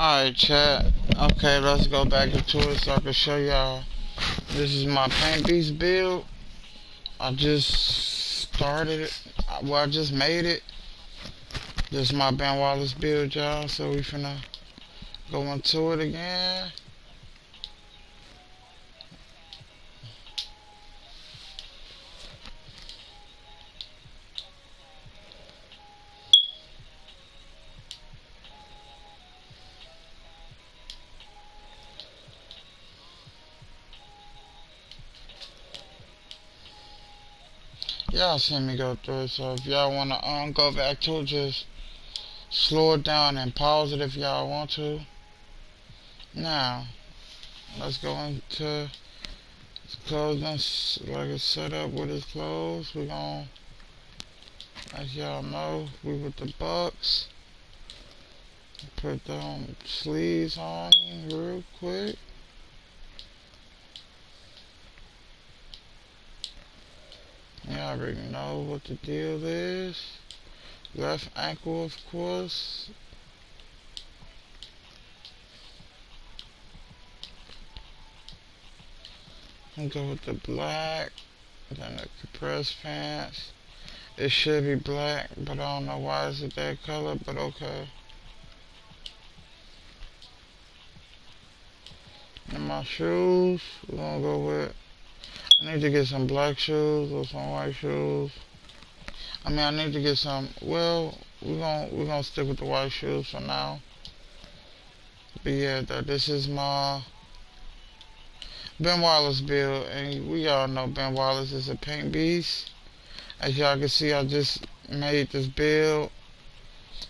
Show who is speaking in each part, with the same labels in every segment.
Speaker 1: Alright, chat. Okay, let's go back into it so I can show y'all. This is my Paint Beast build. I just started it. Well, I just made it. This is my Ben Wallace build, y'all. So we finna go into it again. Y'all seen me go through it, so if y'all wanna go back to it, just slow it down and pause it if y'all want to. Now, let's go into his clothes. Like it's set up with his clothes. We gon', as y'all know, we with the Bucks. Put them sleeves on real quick. Y'all already know what the deal is. Left ankle, of course. And go with the black. Then the compressed pants. It should be black, but I don't know why is it that color, but okay. And my shoes, we're gonna go with, I need to get some black shoes or some white shoes. I mean, I need to get some, well, we're gonna stick with the white shoes for now. But yeah, this is my Ben Wallace build, and we all know Ben Wallace is a paint beast. As y'all can see, I just made this build.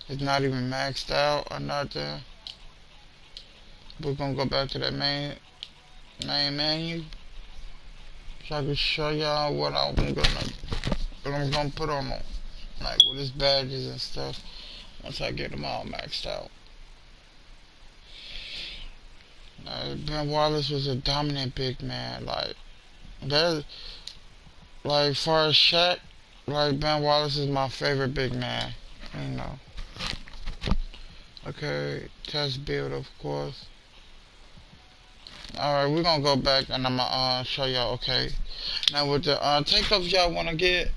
Speaker 1: It's not even maxed out or nothing. We're gonna go back to that main menu so I can show y'all what I'm gonna put on them, like with his badges and stuff. Once I get them all maxed out. Ben Wallace was a dominant big man. Like that, like far as Shaq, like Ben Wallace is my favorite big man. You know. Okay, test build of course. Alright, we're gonna go back and I'm gonna show y'all. Okay, now with the takeoff y'all wanna get,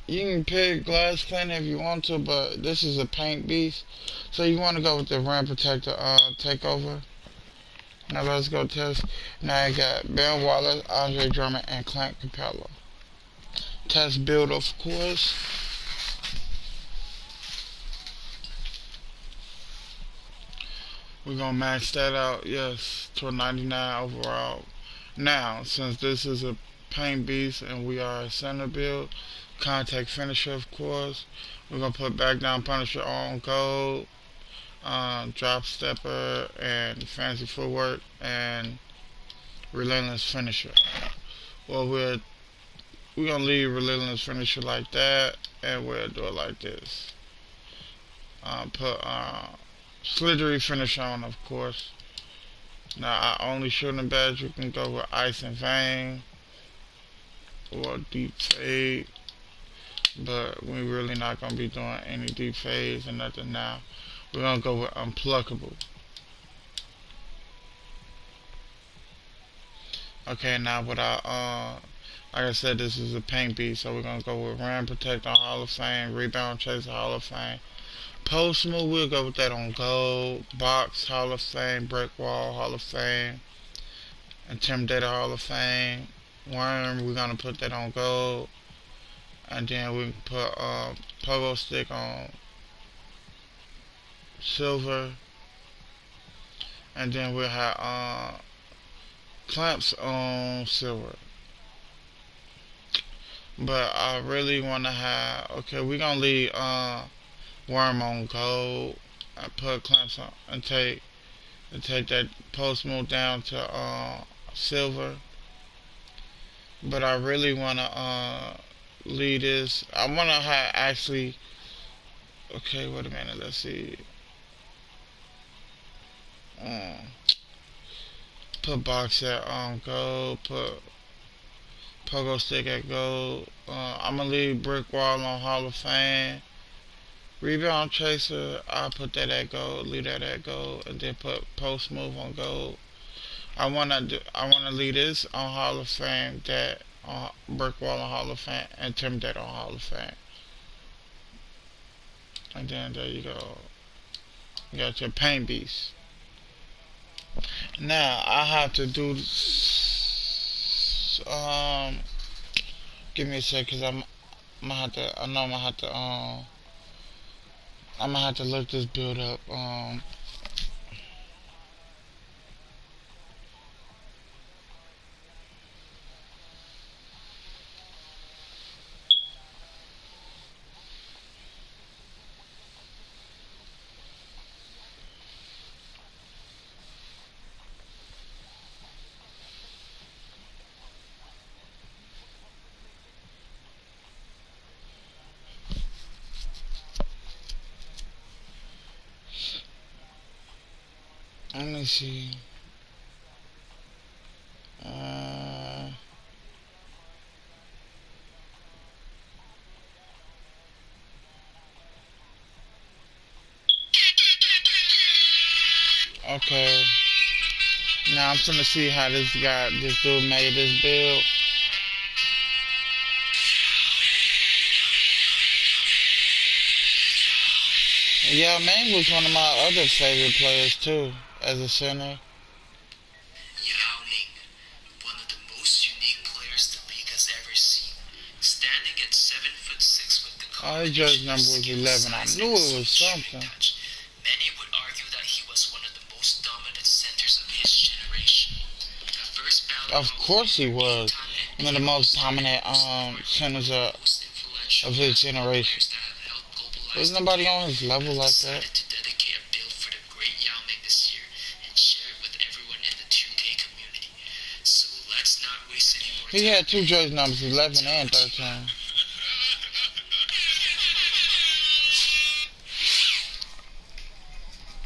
Speaker 1: you can pick glass cleaner if you want to, but this is a paint beast, so you want to go with the rim protector takeover. Now let's go test. Now I got Ben Wallace, Andre Drummond, and Clint Capella. Test build of course. We're gonna max that out, yes, to a 99 overall. Now, since this is a paint beast and we are a center build, contact finisher of course, we're gonna put back down punisher on gold, drop stepper and fancy footwork and relentless finisher. Well, we're gonna leave relentless finisher like that, and we'll do it like this. Put slithery finish on, of course. Now, our only shooting badge, we can go with ice and vein or deep fade, but we really not gonna be doing any deep fades or nothing now. We're gonna go with unpluckable. Okay, now with our like I said, this is a paint beast, so we're gonna go with rim protector Hall of Fame, rebound chaser Hall of Fame. Post move, we'll go with that on gold. Box Hall of Fame, brick wall Hall of Fame, intimidator Hall of Fame. Worm, we're gonna put that on gold, and then we can put pogo stick on silver, and then we'll have clamps on silver. But I really want to have, okay, we're gonna leave worm on gold. I put clamps on and take that post move down to silver. But I really want to leave this. I want to have actually, okay, wait a minute, let's see. Put box at gold, put pogo stick at gold. I'm gonna leave brick wall on Hall of Fame. Rebound chaser, I'll put that at gold, leave that at gold, and then put post move on gold. I wanna leave this on Hall of Fame, that on brick wall on Hall of Fame, and intimidate on Hall of Fame. And then there you go. You got your paint beast. Now I have to do give me a sec, cause I'm gonna have to. I know I'm gonna have to. I'm gonna have to look this build up. Let me see. Okay. Now I'm gonna see how this dude made this build. Yeah, Ming was one of my other favorite players too, as a center.
Speaker 2: Yao Ming, one of the most unique players the league has ever seen. Standing at 7'6" with the
Speaker 1: Oh, his jersey number was 11. I knew it was something.
Speaker 2: Many would argue that he was one of the most dominant centers of his generation.
Speaker 1: Of course he was. One of the most dominant centers of his generation. There's nobody on his level like that.
Speaker 2: To dedicate a build for the great Yao Ming this year and share it with everyone in the 2K community. So let's not waste any more time.
Speaker 1: He had two jersey numbers, 11 and 13.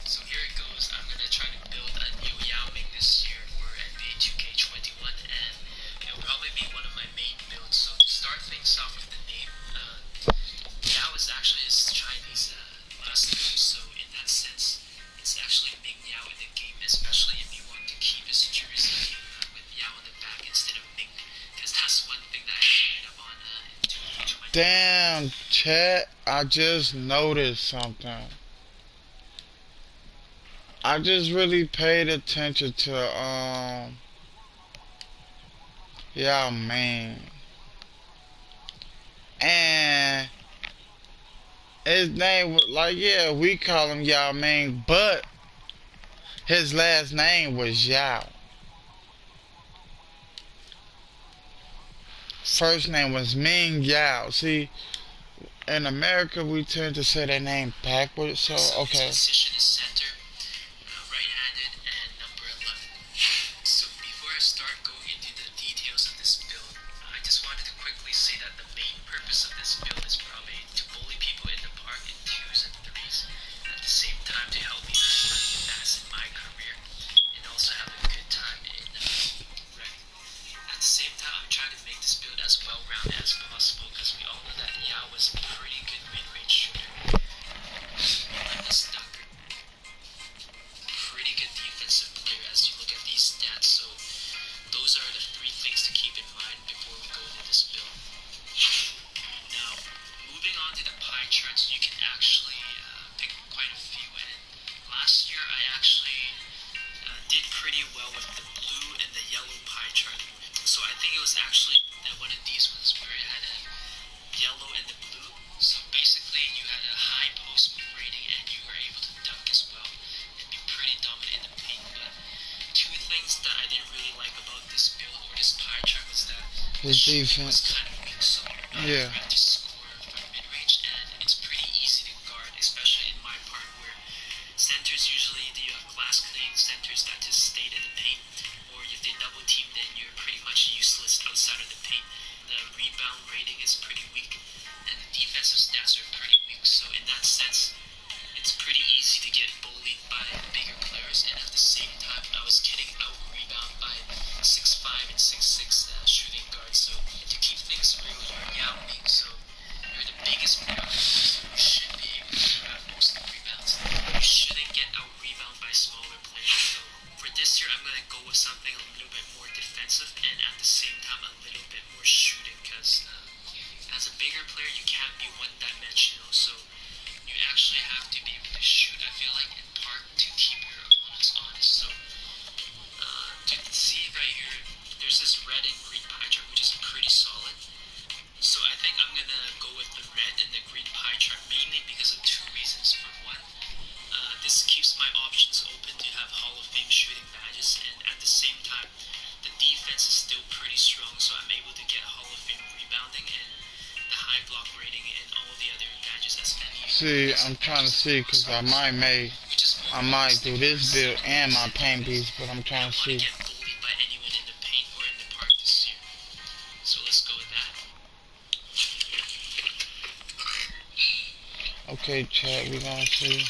Speaker 2: So here it goes. I'm gonna try to build a new Yao Ming this year for NBA 2K21, and it'll probably be one of my main builds. So to start things off with the name, Yao is actually his Chinese last name, so in that sense, it's actually Ming Yao in the game, especially if you want to keep his jersey with Yao on the back instead of Ming, because that's one thing that I picked up on in 2K20.
Speaker 1: Damn, chat, I just noticed something. I just really paid attention to, Yao Ming. And his name was, like, yeah, we call him Yao Ming, but his last name was Yao. First name was Ming Yao. See, in America, we tend to say their name backwards, so, okay.
Speaker 2: His position is center, right-handed, and number 11. So before I start going into the details of this build, I just wanted to quickly say that the main purpose of this build is probably to bully people in the park in 2s and 3s, at the same time to help me learn running fast in my career, and also have a good time in rec. At the same time, I'm trying to make this build as well-rounded as possible, because we all know that Yao was a pretty good mid-range shooter, relentless dunker, pretty good defensive player as you look at these stats. So those are the 3 things to keep in mind before we go into this build. Now, moving on to the pie charts, you can actually pick quite a few. And last year I actually did pretty well with the blue and the yellow pie chart. So I think it was actually one of these ones where it had a yellow and the blue. So basically you had a high post move rating and you were able to dunk as well and be pretty dominant in the paint. But 2 things that I didn't really like about this build or this pie chart was that
Speaker 1: His
Speaker 2: was
Speaker 1: defense.
Speaker 2: kind of weak, so you're not
Speaker 1: Yeah.
Speaker 2: ready to score from mid-range, and it's pretty easy to guard, especially in my part where centers usually do class cleaning centers that just stay in the paint, or if they double team then you're pretty much useless outside of the paint. The rebound rating is pretty weak, and the defensive stats are pretty weak, so in that sense, it's pretty easy to get bullied by bigger players, and at the same time, I was getting out-rebounded by 6'5" and 6'6" shooting guards, so to keep things real, you're Yao Ming, so the same time a little bit more shooting, because as a bigger player you can't be one-dimensional, so you actually have to be able to shoot, I feel like, in part to keep your opponents honest. So to see right here, there's this red and green pie chart, which is pretty solid. So I think I'm gonna go with the red and the green pie chart, mainly because of two reasons. For one, this keeps my options open to have Hall of Fame shooting badges, and at the same time, the defense is still pretty strong, so I'm able to get Hall of Fame rebounding and the high block rating and all the other badges as many.
Speaker 1: See, I'm trying to see because I might do this build and my paint beast, but I'm trying to see.
Speaker 2: Get bullied by anyone in the paint or in the park this year. So let's go with that.
Speaker 1: Okay, chat, we're gonna see.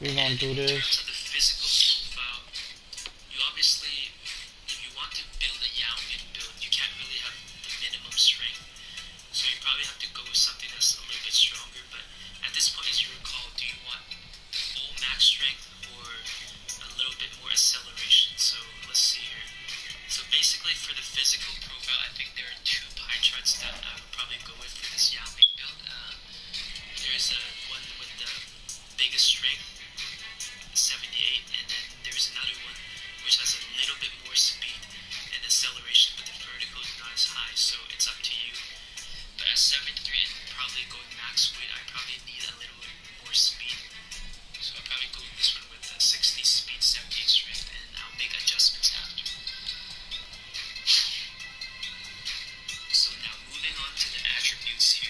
Speaker 1: We're gonna do this.
Speaker 2: In terms of the physical profile, you obviously, if you want to build a Yao Ming build, you can't really have the minimum strength. So you probably have to go with something that's a little bit stronger. But at this point, it's your call. Do you want full max strength or a little bit more acceleration? So let's see here. So basically, for the physical profile, I think there are two pie charts that I would probably go with for this Yao Ming build. There's one with the biggest strength, 78, and then there's another one which has a little bit more speed and acceleration, but the vertical is not as high, so it's up to you. But at 73 and probably going max weight, I probably need a little more speed, so I'll probably go with this one with 60 speed, 78 strength, and I'll make adjustments after. So now moving on to the attributes here.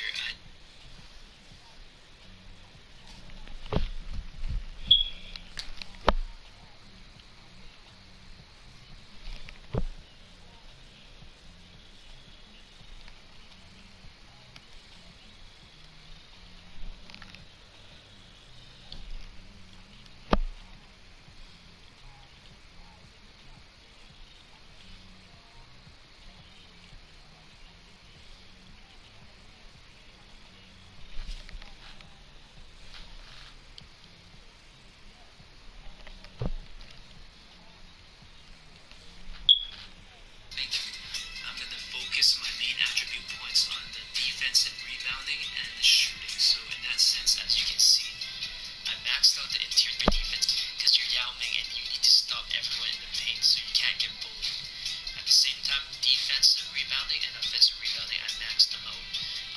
Speaker 2: My main attribute points on the defense and rebounding and the shooting. So in that sense, as you can see, I maxed out the interior defense because you're Yao Ming and you need to stop everyone in the paint, so you can't get bullied. At the same time, defensive rebounding and offensive rebounding, I maxed them out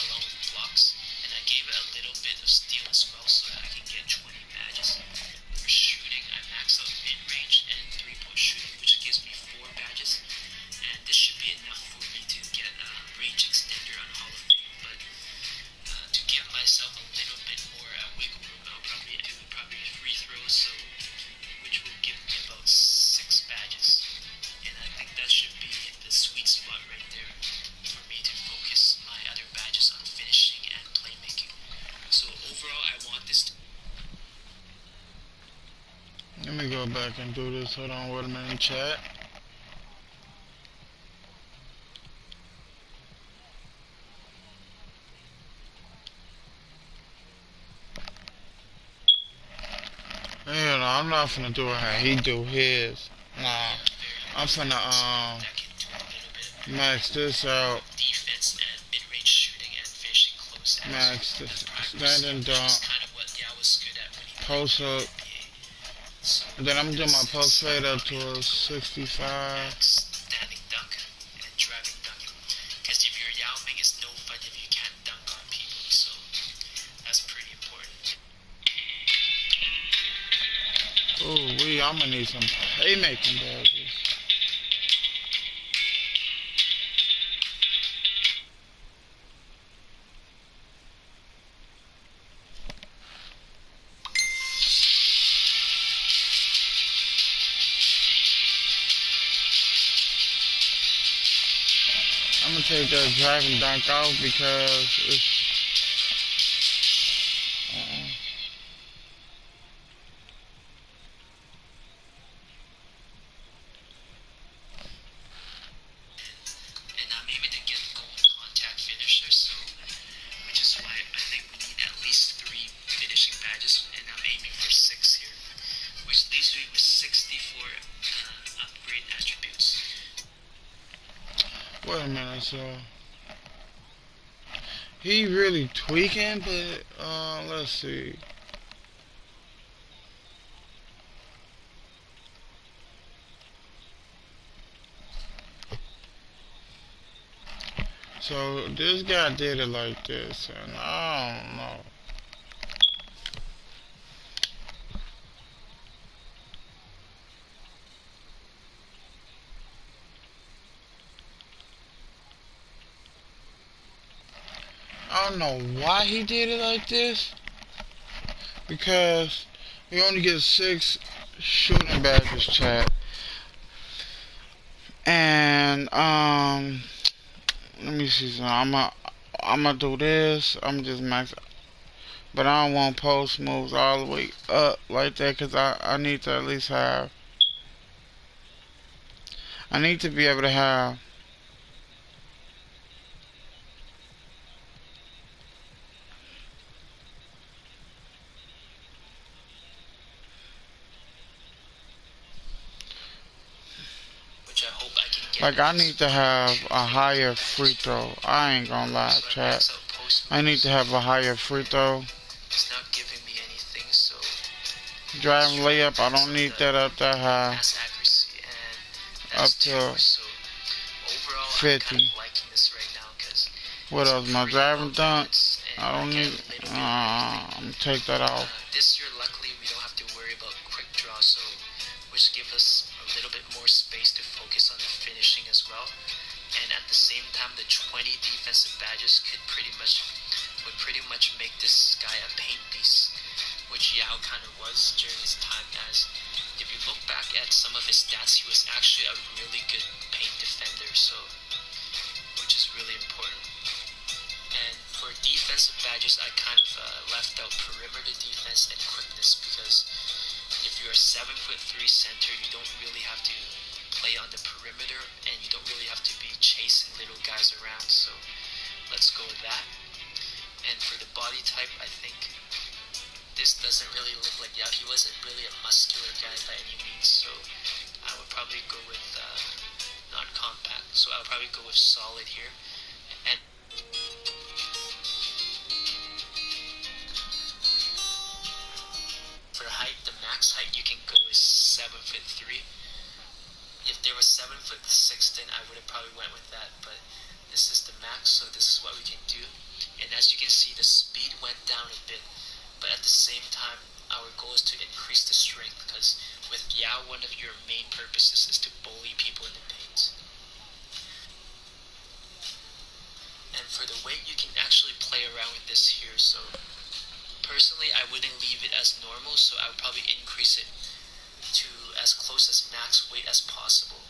Speaker 2: along with blocks, and I gave it a little bit of steal as well so that I can get 20 badges. For shooting, I maxed out mid-range and 3-point shooting, which gives me 4 badges, and this should be enough for me to get a range extender on Hall of Fame. But to give myself a little bit more wiggle room, I'll probably do free throws, so which will give me about 6 badges, and I think that should be the sweet spot right there for me to focus my other badges on finishing and playmaking. So overall, I want this to...
Speaker 1: Let me go back and do this. Hold on, wait a minute, chat. Hell no, I'm not finna do it how he do his. Nah, I'm finna max this out.
Speaker 2: Defense and mid-range shooting and finishing close.
Speaker 1: Max this standing dunk, post up, and then I'm doing my post fade up to a 65.
Speaker 2: Standing dunk and driving dunk. Because if you're Yao Ming, it's no fun if you can't dunk on people, so that's pretty important.
Speaker 1: Ooh, I'm gonna need some playmaking badges. I'm gonna take that driving dunk out because it's
Speaker 2: and I'm aiming to get gold contact finisher, so which is why I think we need at least 3 finishing badges, and I'm aiming for 6 here, which leaves me with 64 upgrade attributes.
Speaker 1: Wait a minute, so he really tweaking, but let's see. So this guy did it like this, and I don't know. I don't know why he did it like this, because he only gets 6 shooting badges, chat. And let me see something. I'm gonna do this. I'm just max, but I don't want post moves all the way up like that, cause I need to at least have. I need to be able to have.
Speaker 2: which I hope I can get.
Speaker 1: Like, I need to have a higher free throw. I ain't gonna lie, chat. I need to have a higher free throw.
Speaker 2: It's not giving me anything, so
Speaker 1: Driving layup, I don't need that up that high.
Speaker 2: pass accuracy and
Speaker 1: Up
Speaker 2: that's
Speaker 1: to
Speaker 2: 2. So overall, I'm
Speaker 1: 50.
Speaker 2: kind of liking this right now because
Speaker 1: What else? My driving dunk.
Speaker 2: and
Speaker 1: I don't
Speaker 2: get
Speaker 1: need.
Speaker 2: a little bit of everything.
Speaker 1: I'm gonna take that off.
Speaker 2: This year, luckily, we don't have to worry about quick draw, so which gives us a little bit more space to focus on the finishing as well. And at the same time, the 20 defensive badges would pretty much make this guy a paint beast, which Yao kind of was during his time. As if you look back at some of his stats, he was actually a really good paint defender, so which is really important. And for defensive badges, I kind of left out perimeter defense and quickness because if you're a 7'3" center, you don't really have to play on the perimeter and you don't really have to be chasing little guys around. So let's go with that. And for the body type, I think this doesn't really look like Yao. He wasn't really a muscular guy by any means, so I would probably go with not compact. So I would probably go with solid here. And for height, the max height you can go is 7'3". If there was 7'6", then I would have probably went with that, but this is the max, so this is what we can do. And as you can see, the speed went down a bit, but at the same time, our goal is to increase the strength, because with Yao, one of your main purposes is to bully people in the paint. And for the weight, you can actually play around with this here, so personally, I wouldn't leave it as normal, so I would probably increase it to as close as max weight as possible.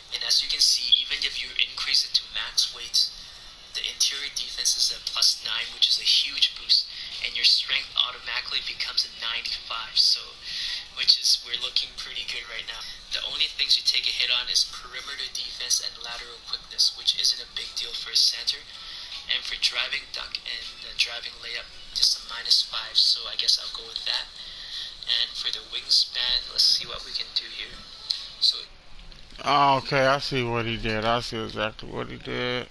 Speaker 2: And as you can see, even if you increase it to max weight, the interior defense is a +9, which is a huge boost, and your strength automatically becomes a 95, so we're looking pretty good right now. The only things you take a hit on is perimeter defense and lateral quickness, which isn't a big deal for a center. And for driving dunk and driving layup, just a -5, so I guess I'll go with that. And for the wingspan, let's see what we can do here. So,
Speaker 1: Oh, okay, I see what he did. I see exactly what he did.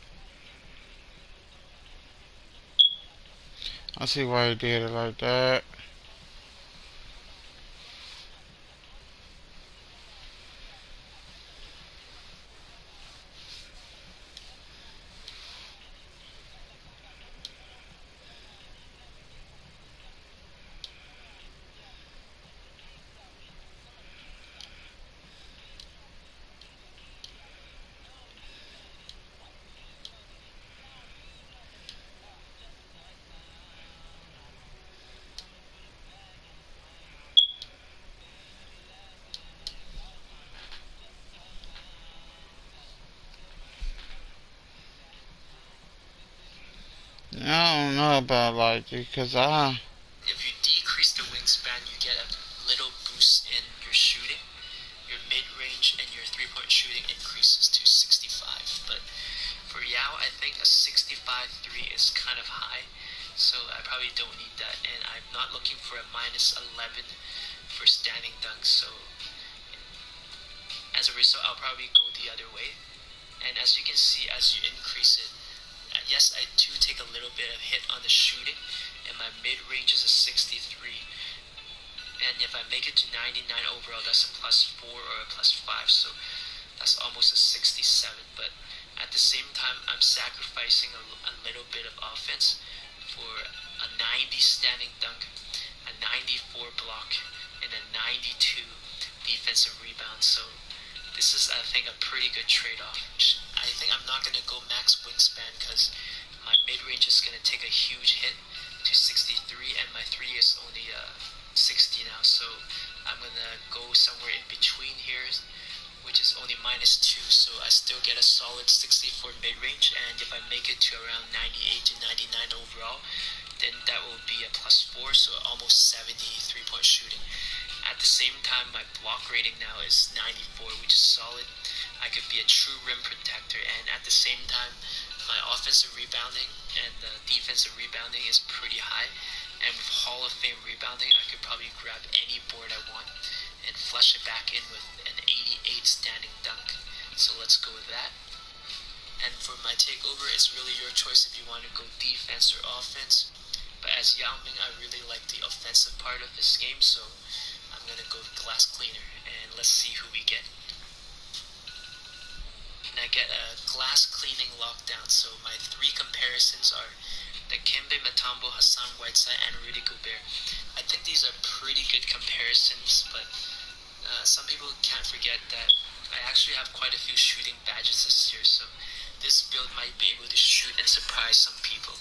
Speaker 1: I see why he did it like that. I don't know about like this, cause
Speaker 2: if you decrease the wingspan, you get a little boost in your shooting. Your mid-range and your three-point shooting increases to 65. But for Yao, I think a 65-3 is kind of high, so I probably don't need that. And I'm not looking for a -11 for standing dunks, so as a result, I'll probably go the other way. And as you can see, as you increase it, yes, I do take a little bit of hit on the shooting, and my mid-range is a 63. And if I make it to 99 overall, that's a +4 or a +5, so that's almost a 67. But at the same time, I'm sacrificing a little bit of offense for a 90 standing dunk, a 94 block, and a 92 defensive rebound. So this is, I think, a pretty good trade-off. I think I'm not going to go max wingspan because my mid-range is going to take a huge hit to 63, and my 3 is only 60 now. So I'm going to go somewhere in between here, which is only -2, so I still get a solid 64 mid-range, and if I make it to around 98 to 99 overall, then that will be a +4, so almost 70 3-point shooting. At the same time, my block rating now is 94, which is solid. I could be a true rim protector, and at the same time, my offensive rebounding and defensive rebounding is pretty high, and with Hall of Fame rebounding, I could probably grab any board I want and flush it back in with an 88 standing dunk. So let's go with that. And for my takeover, it's really your choice if you want to go defense or offense. But as Yao Ming, I really like the offensive part of this game, so I'm going to go glass cleaner, and let's see who we get. And I get a glass cleaning lockdown, so my 3 comparisons are the Kembe Mutombo, Hassan Whiteside, and Rudy Gobert. I think these are pretty good comparisons, but some people can't forget that I actually have quite a few shooting badges this year, so this build might be able to shoot and surprise some people.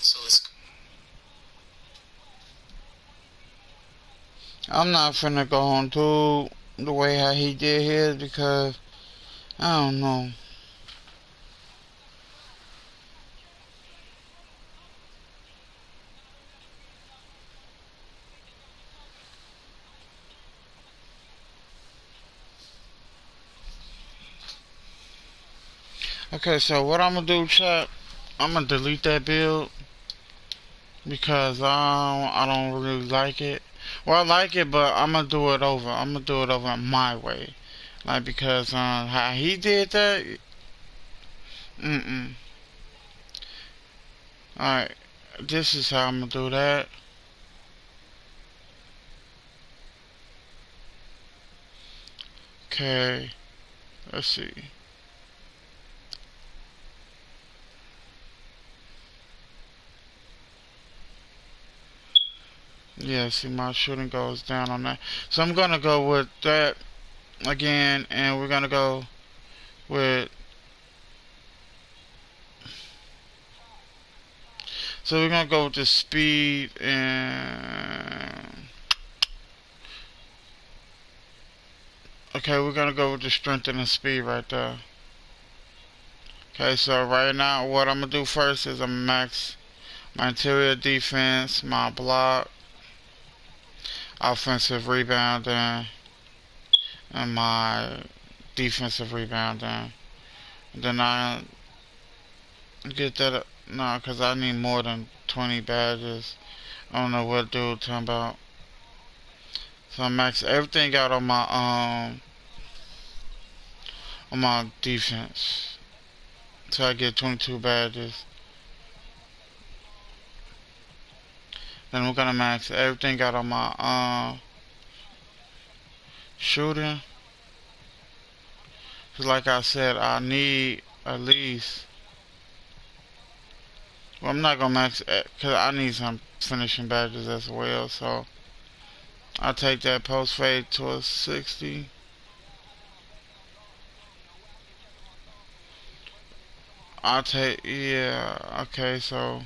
Speaker 2: So let's go.
Speaker 1: I'm not finna go on to the way how he did his because I don't know. Okay, so what I'm gonna do, chat? I'm gonna delete that build because I don't really like it. Well, I like it, but I'm gonna do it over. I'm gonna do it over my way, like because how he did that. Mm. All right, this is how I'm gonna do that. Okay, let's see. Yeah, see my shooting goes down on that. So I'm gonna go with that again, and we're gonna go with. So we're gonna go with the speed and. Okay, we're gonna go with the strength and the speed right there. Okay, so right now what I'm gonna do first is I'm max my interior defense, my block, offensive rebounding, and my defensive rebounding. Then I get that. No, because I need more than 20 badges. I don't know what dude talking about. So I max everything out on my defense. So I get 22 badges. Then we're gonna max everything out on my shooting. Cause like I said, I need at least. Well, I'm not gonna max it because I need some finishing badges as well. So I'll take that post fade to a 60. I'll take, yeah, okay, so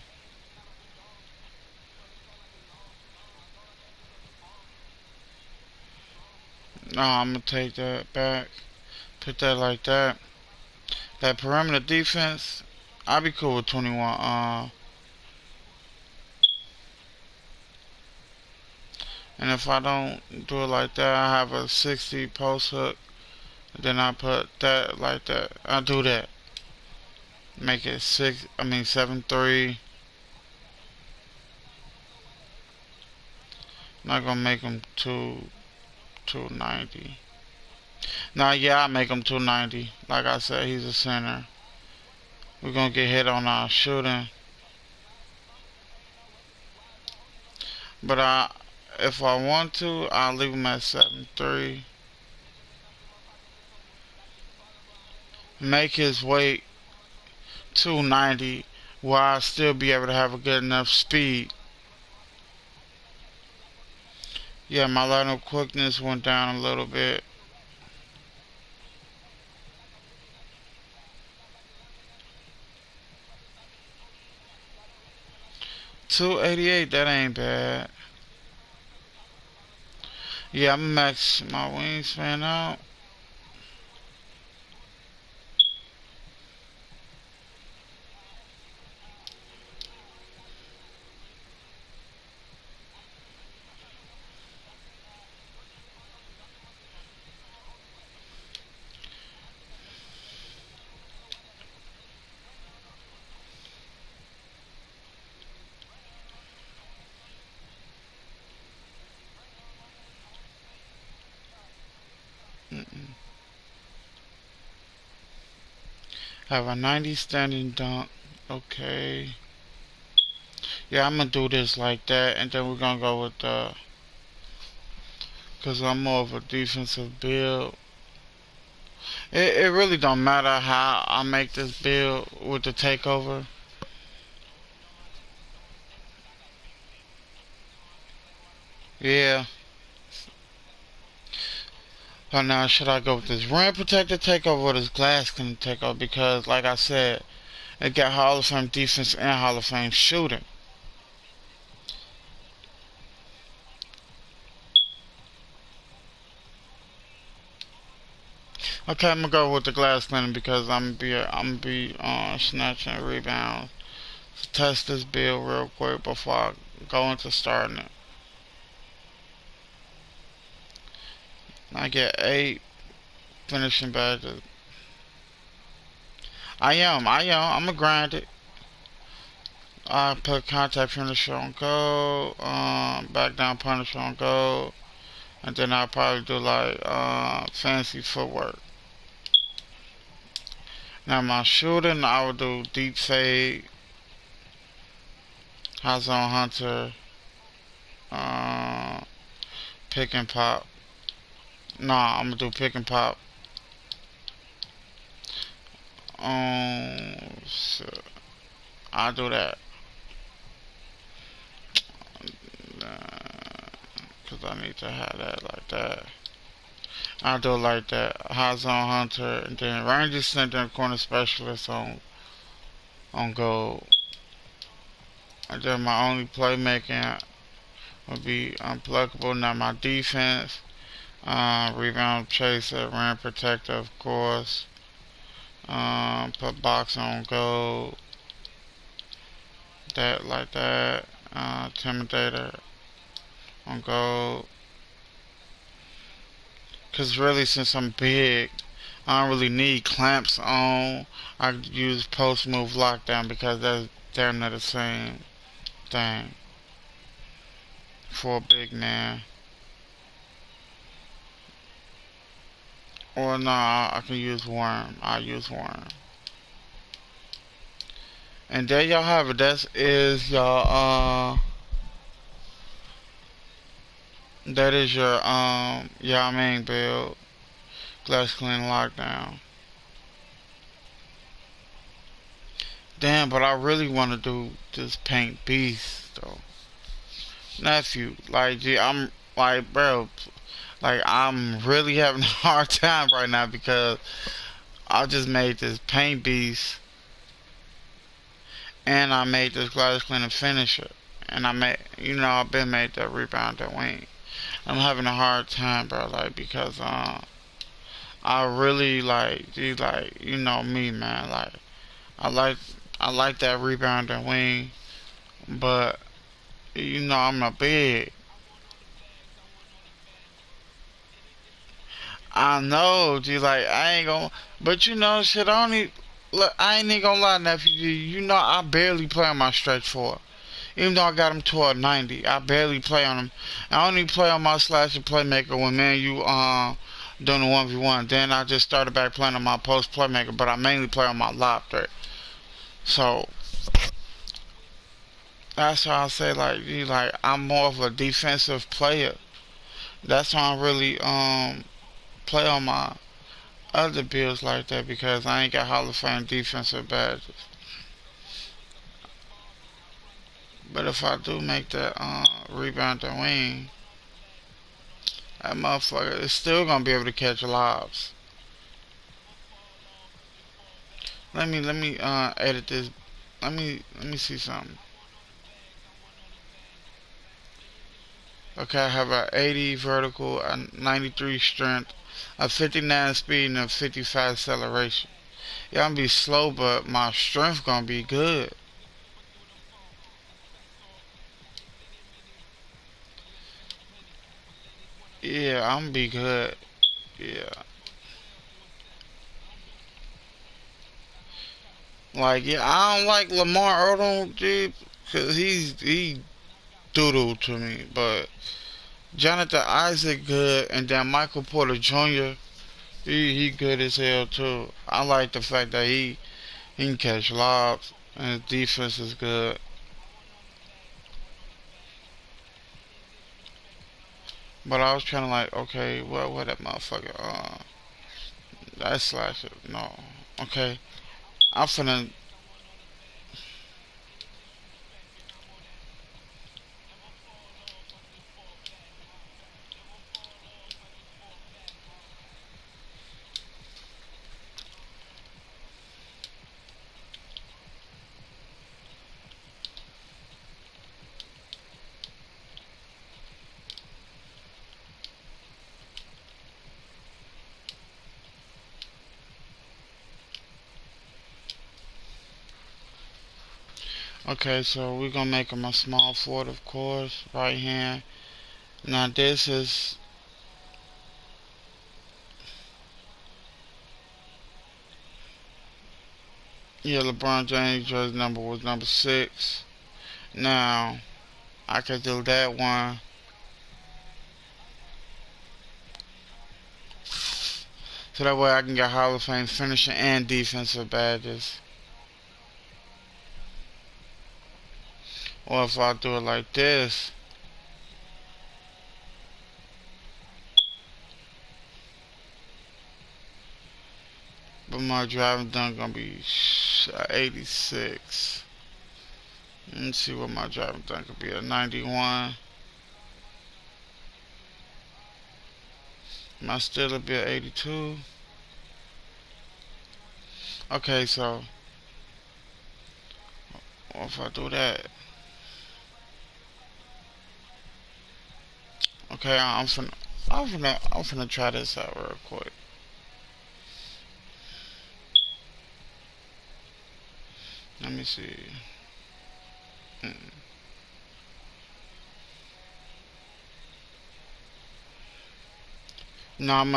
Speaker 1: no, I'm gonna take that back, put that like that. That perimeter defense, I'll be cool with 21. And if I don't do it like that, I have a 60 post hook. Then I put that like that. I do that. Make it 7-3. Not gonna make them 290. Now, yeah, I make him 290. Like I said, he's a center. We're gonna get hit on our shooting. But if I want to, I'll leave him at 7'3". Make his weight 290 while I still be able to have a good enough speed. Yeah, my lateral quickness went down a little bit. $288, that ain't bad. Yeah, I'm max my wingspan out. Have a 90 standing dunk. Okay. Yeah, I'm gonna do this like that, and then we're gonna go with the, cause I'm more of a defensive build. It really don't matter how I make this build with the takeover. Yeah. But now, should I go with this rim protector takeover or this glass cleaner takeover? Because, like I said, it got Hall of Fame defense and Hall of Fame shooting. Okay, I'm gonna go with the glass cleaner because I'm gonna be snatching rebounds. So test this build real quick before I go into starting it. I get 8 finishing badges. I'm gonna grind it. I put contact finisher on go, back down punisher on go, and then I'll probably do like fancy footwork. Now my shooting, I will do deep fade, high zone hunter, uh, pick and pop. Nah, I'm gonna do pick and pop. Shit. I'll do that. Cause I need to have that like that. I'll do it like that. High zone hunter, and then Ranger center and corner specialist on gold. And then my only playmaking would be unpluckable. Now my defense, rebound chaser, rim protector, of course. Put box on gold. That like that. Intimidator on gold. Cause really, since I'm big, I don't really need clamps on. I use post move lockdown because they're not the same thing for a big man. Or nah, I can use worm. I use worm. And there y'all have it. That is y'all that is your main build. Glass clean lockdown. Damn, but I really want to do this paint beast though. Nephew, like, gee, I'm like, bro, like, I'm really having a hard time right now because I just made this paint beast and I made this glass cleaner finisher. And I've been made that rebound that wing. I'm having a hard time, bro, like, because, I really like, dude, like, you know me, man, like, I like, I like that rebound and wing, but, I'm a big. I know, dude, like, I ain't gonna, but shit, look, I ain't even gonna lie, nephew, I barely play on my stretch four. Even though I got him to a 90, I barely play on him. I only play on my slasher playmaker when, man, you, doing the 1v1. Then I just started back playing on my post playmaker, but I mainly play on my lob threat. So that's why I say like I'm more of a defensive player. That's why I really play on my other builds like that because I ain't got Hall of Fame defensive badges. But if I do make that rebounder wing, that motherfucker is still gonna be able to catch lobs. Let me edit this. Let me see something. Okay, I have a 80 vertical, a 93 strength, a 59 speed, and a 55 acceleration. Yeah, I'm gonna be slow, but my strength gonna be good. Yeah, I'm gonna be good. Yeah, like yeah, I don't like Lamar Odom, dude, cause he doodle to me. But Jonathan Isaac good, and then Michael Porter Jr. He good as hell too. I like the fact that he can catch lobs and his defense is good. But I was trying to like, okay, what that motherfucker? That slasher. No, okay. I'm finna. Okay, so we're gonna make him a small forward, of course, right hand. Now this is yeah, LeBron James jersey number was number 6. Now I could do that one. So that way I can get Hall of Fame finishing and defensive badges. Or if I do it like this, but my driving dunk gonna be 86. Let's see what my driving dunk could be, a 91. My still will be a 82. Okay, so if I do that, okay, I'm finna try this out real quick. Let me see. Mm. No, I'm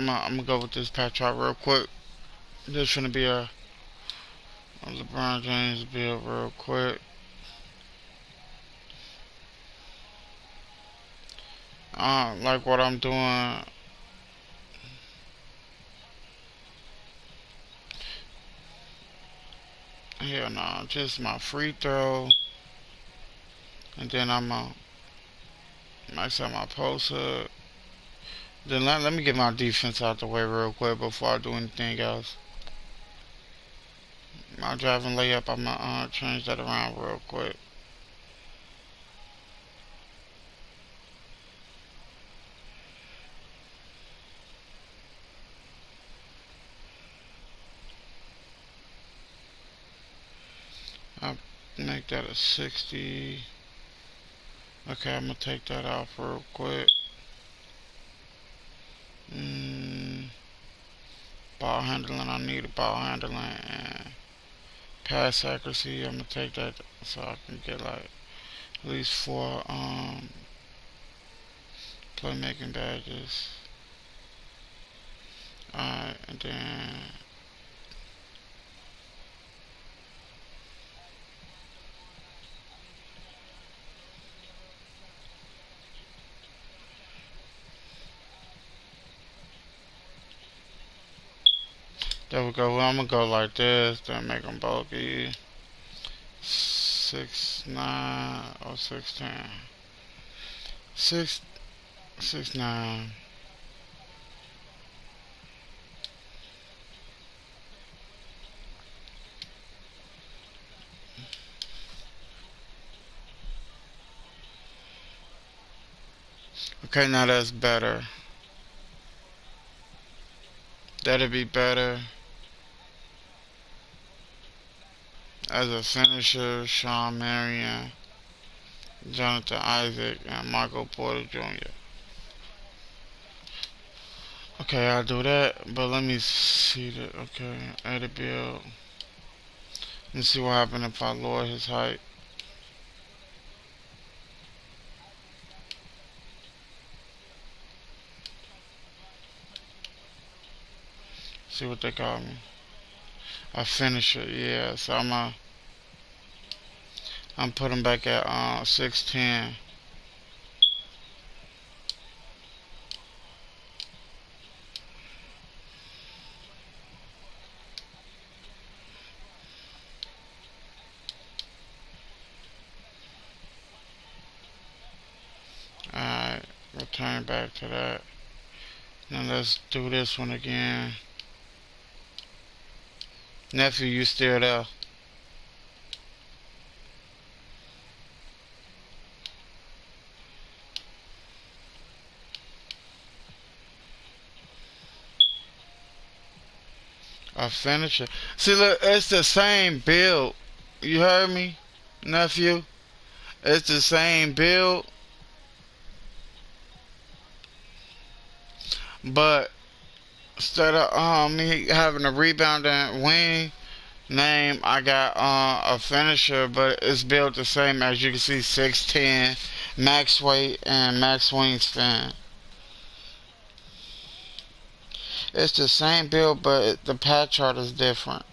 Speaker 1: gonna go with this patch out real quick. This finna be a LeBron James build real quick. Like what I'm doing. Hell no, just my free throw, and then I'm gonna max out my post up. Then let me get my defense out the way real quick before I do anything else. My driving layup, I'm gonna change that around real quick. I'll make that a 60. Okay, I'm gonna take that off real quick. Mm, ball handling, I need a ball handling and pass accuracy. I'm gonna take that so I can get like at least 4 playmaking badges. Alright, and then There we go. Well, I'm gonna go like this. Then make them bulky. 6'9" or 6'10". 6'9". Okay, now that's better. That'll be better. As a finisher, Sean Marion, Jonathan Isaac, and Michael Porter Jr. Okay, I'll do that, but let me see that. Okay, edit build. Let's see what happens if I lower his height. See what they call me. A finisher, yeah. So I'm put him back at 6'10". Alright, return back to that. Now let's do this one again. Nephew, you still there? A finisher. See, look, it's the same build. You heard me, nephew? It's the same build, but instead of me having a rebounding wing name, I got a finisher, but it's built the same as you can see, 6'10", max weight and max wingspan. It's the same build, but the pad chart is different.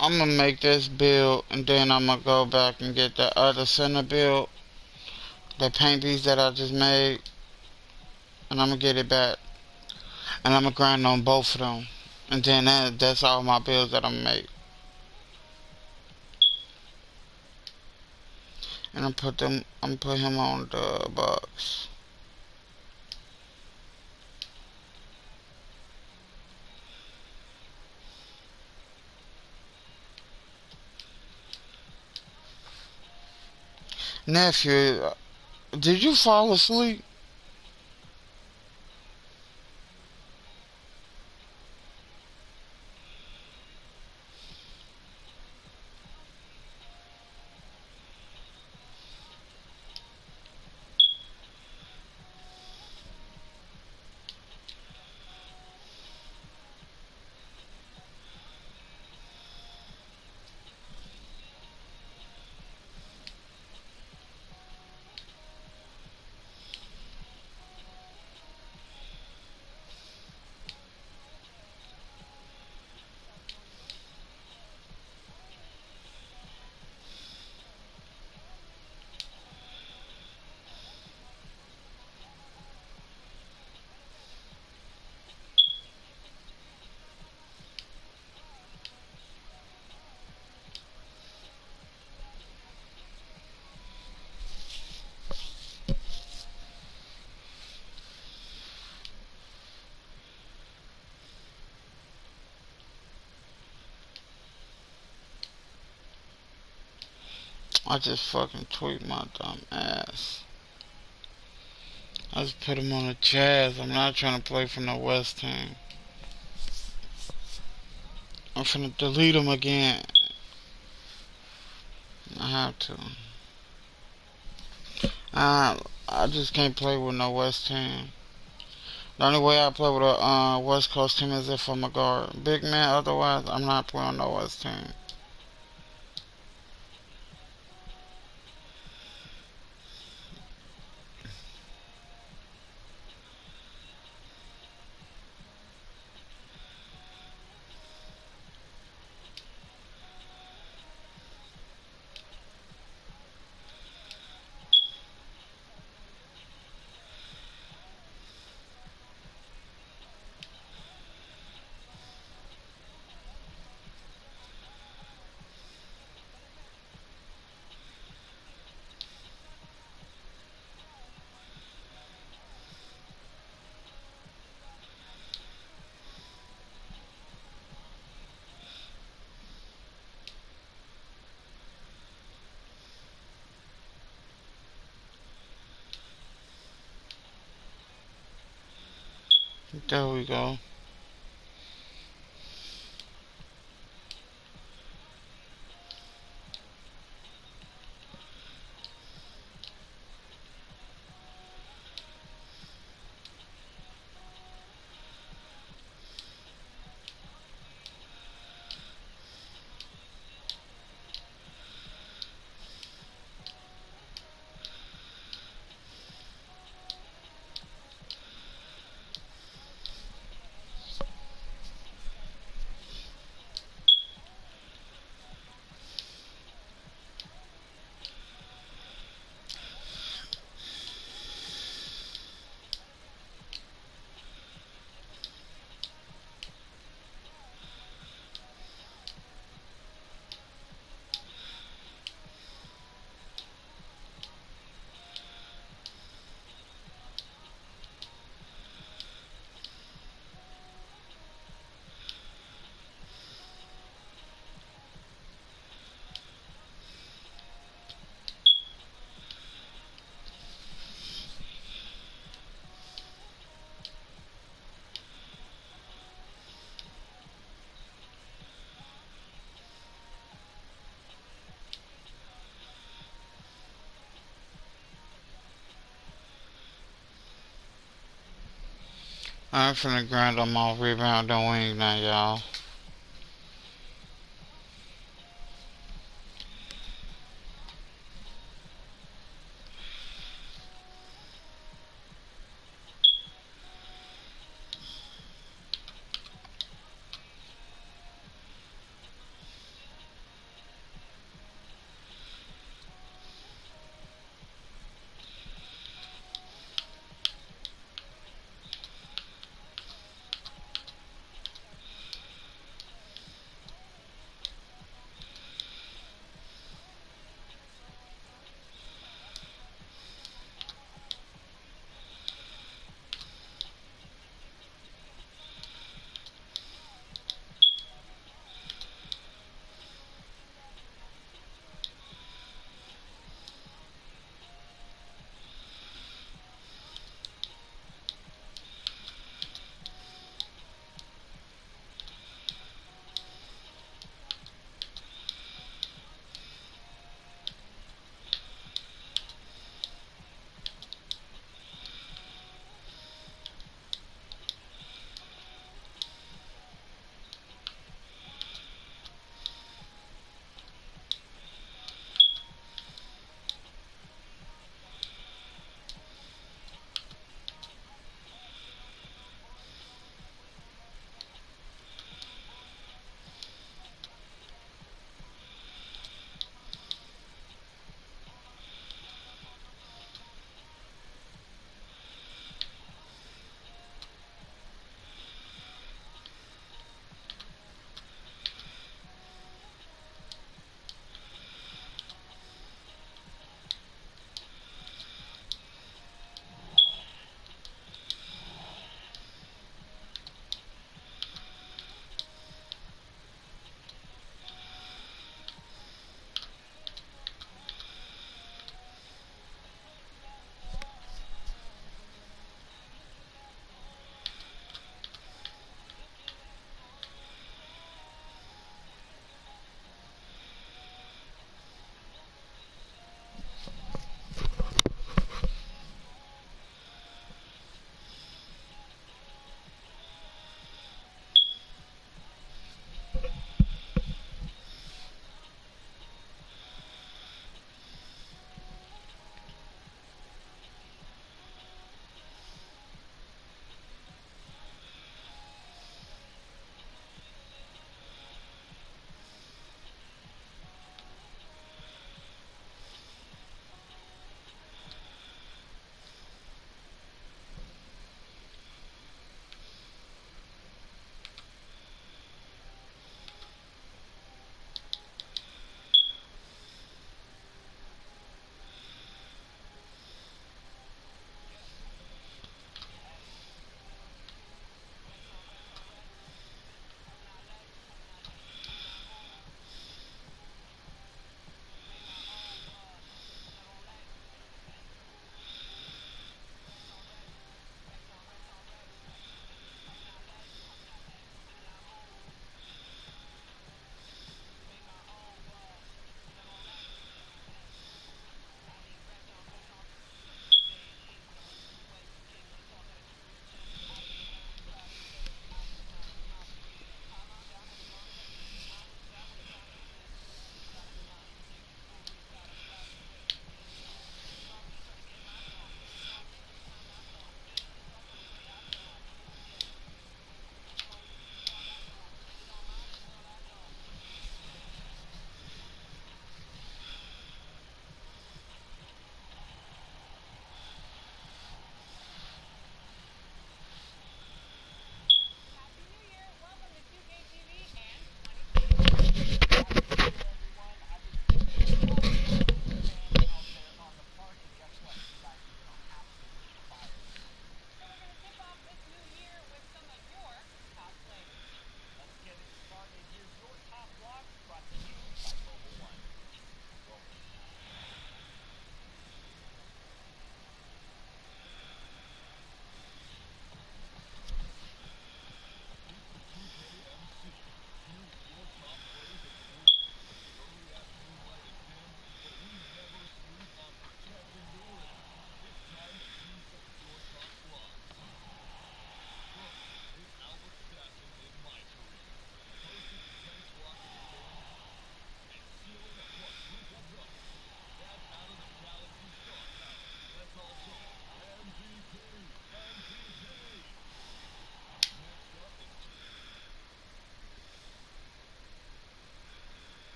Speaker 1: I'm gonna make this build, and then I'm gonna go back and get the other center build, the paint piece that I just made, and I'm gonna get it back, and I'm gonna grind on both of them, and then that's all my builds that I'm gonna make. And I'm put him on the box. Nephew, did you fall asleep? I just fucking tweaked my dumb ass. I just put him on the Jazz. I'm not trying to play for no West team. I'm finna delete him again. I have to. I just can't play with no West team. The only way I play with a West Coast team is if I'm a guard. Big man, otherwise I'm not playing no West team. There we go. I'm finna grind on my rebound and wing now, y'all.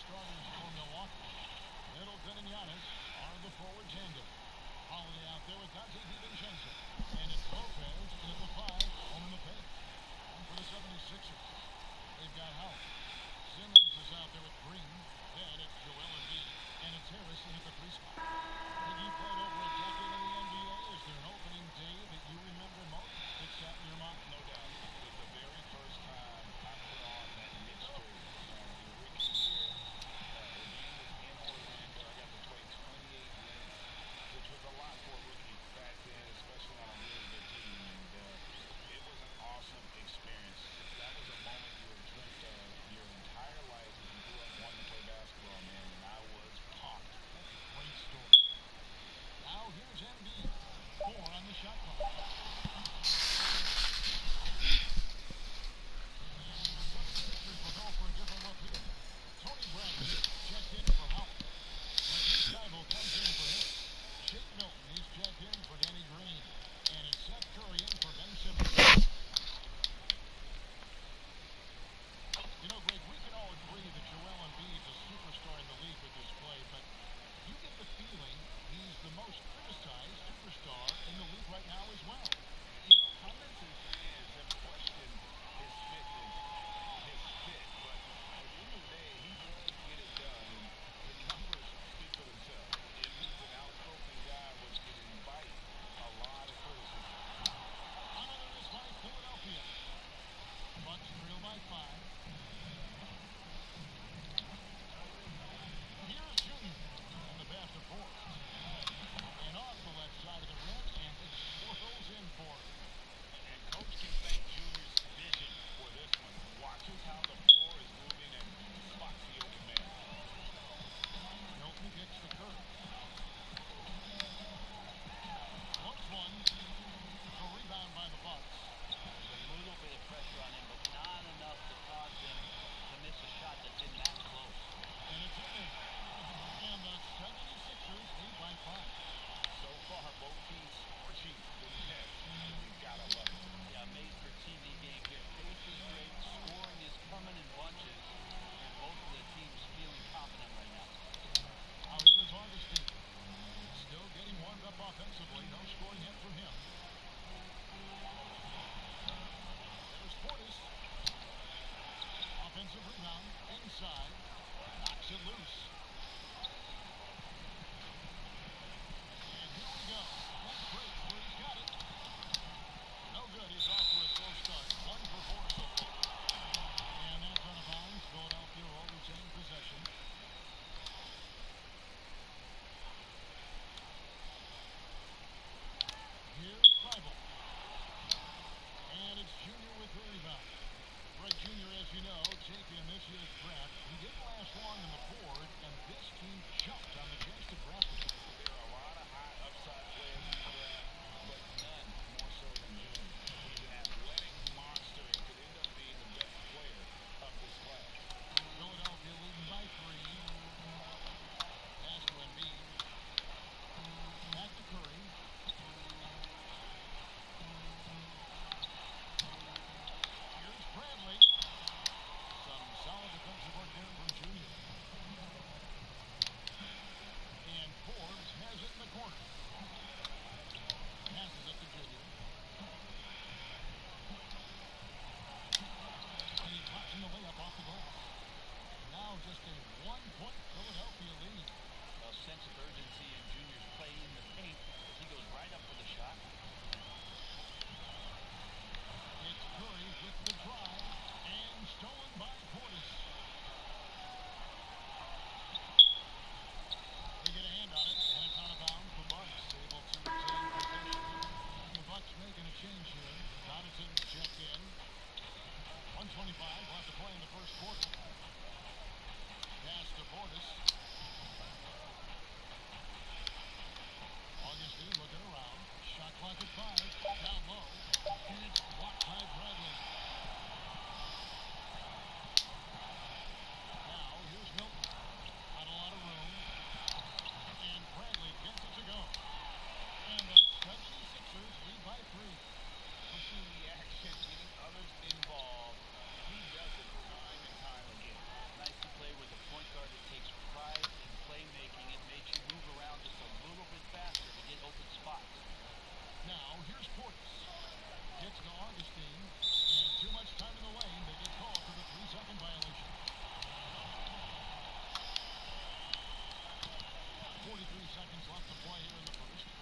Speaker 3: starters for Milwaukee. Middleton and Giannis are the forward tandem. Holiday out there with Dante DiVincenzo. And it's Lopez in at the 5, home in the paint. And for the 76ers, they've got Howard. Simmons is out there with Green. Then it's Joel Embiid. And it's Harris in at the 3 spot. Think you played over a decade in the NBA? Is there an opening day that you remember most that sat in your mind?
Speaker 4: No doubt. It was the very first time I put on that Knicks jersey. The rookie year, the game was in Orlando. I got to play 28 minutes, which was a lot for a rookie back then.
Speaker 3: Here's Portis. Gets to Augustine. And too much time in the lane. They get called for the 3-second violation. 43 seconds left to play here in the first.